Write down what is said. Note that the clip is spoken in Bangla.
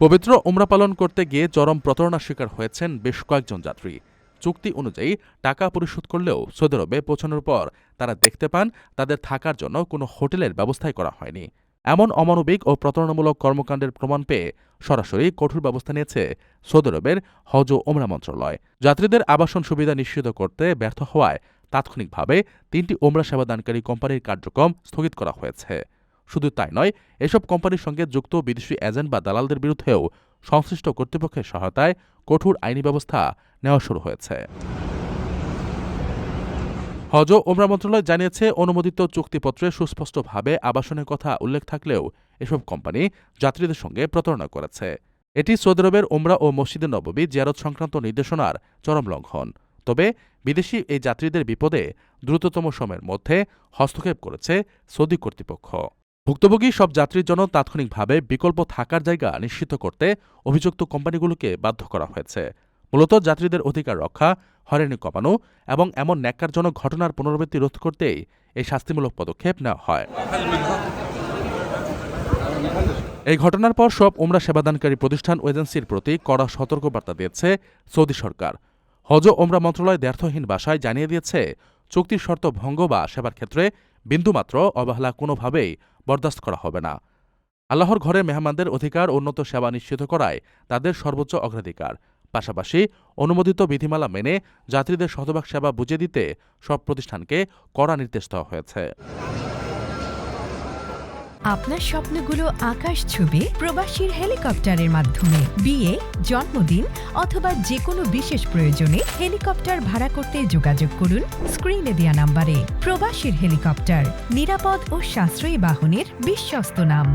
পবিত্র উমরা পালন করতে গিয়ে চরম প্রতারণার শিকার হয়েছেন বেশ কয়েকজন যাত্রী। চুক্তি অনুযায়ী টাকা পরিশোধ করলেও সৌদি আরবে পৌঁছানোর পর তারা দেখতে পান তাদের থাকার জন্য কোনো হোটেলের ব্যবস্থাই করা হয়নি। এমন অমানবিক ও প্রতারণামূলক কর্মকাণ্ডের প্রমাণ পেয়ে সরাসরি কঠোর ব্যবস্থা নিয়েছে সৌদি আরবের হজ ও ওমরা মন্ত্রণালয়। যাত্রীদের আবাসন সুবিধা নিশ্চিত করতে ব্যর্থ হওয়ায় তাৎক্ষণিকভাবে 3টি ওমরা সেবাদানকারী কোম্পানির কার্যক্রম স্থগিত করা হয়েছে। শুধু তাই নয়, এসব কোম্পানির সঙ্গে যুক্ত বিদেশি এজেন্ট বা দালালদের বিরুদ্ধেও সংশ্লিষ্ট কর্তৃপক্ষের সহায়তায় কঠোর আইনি ব্যবস্থা নেওয়া শুরু হয়েছে। হজ ও ওমরা মন্ত্রণালয় জানিয়েছে, অনুমোদিত চুক্তিপত্রে সুস্পষ্টভাবে আবাসনের কথা উল্লেখ থাকলেও এসব কোম্পানি যাত্রীদের সঙ্গে প্রতারণা করেছে। এটি সৌদি আরবের ওমরা ও মসজিদে নববী জিয়ারত সংক্রান্ত নির্দেশনার চরম লঙ্ঘন। তবে বিদেশি এই যাত্রীদের বিপদে দ্রুততম সময়ের মধ্যে হস্তক্ষেপ করেছে সৌদি কর্তৃপক্ষ। ভুক্তভোগী সব যাত্রীর জন্য তাৎক্ষণিকভাবে বিকল্প থাকার জায়গা নিশ্চিত করতে অভিযুক্ত কোম্পানিগুলোকে বাধ্য করা হয়েছে। মূলত যাত্রীদের অধিকার রক্ষা, হয়রানি কমানো এবং এমন ন্যাক্কারজনক ঘটনার পুনরাবৃত্তি রোধ করতেই এই শাস্তিমূলক পদক্ষেপ নেওয়া হয়। এই ঘটনার পর সব ওমরা সেবাদানকারী প্রতিষ্ঠান ও এজেন্সির প্রতি কড়া সতর্কবার্তা দিয়েছে সৌদি সরকার। হজ ও ওমরা মন্ত্রণালয় দ্ব্যর্থহীন ভাষায় জানিয়ে দিয়েছে, চুক্তির শর্ত ভঙ্গ বা সেবার ক্ষেত্রে বিন্দুমাত্র অবহেলা কোনোভাবেই বরদাস্ত করা হবে না। আল্লাহর ঘরে মেহমানদের অধিকার ও উন্নত সেবা নিশ্চিত করায় তাদের সর্বোচ্চ অগ্রাধিকার। পাশাপাশি অনুমোদিত বিধিমালা মেনে যাত্রীদের শতভাগ সেবা বুঝিয়ে দিতে সব প্রতিষ্ঠানকে কড়া নির্দেশ দেওয়া হয়েছে। আপনার স্বপ্নগুলো আকাশ ছুবে প্রবাসীর হেলিকপ্টারের মাধ্যমে। বিয়ে, জন্মদিন অথবা যে কোনো বিশেষ প্রয়োজনে হেলিকপ্টার ভাড়া করতে যোগাযোগ করুন স্ক্রিনে দেয়া নাম্বারে। প্রবাসীর হেলিকপ্টার, নিরাপদ ও সাশ্রয়ী বাহনের বিশ্বস্ত নাম।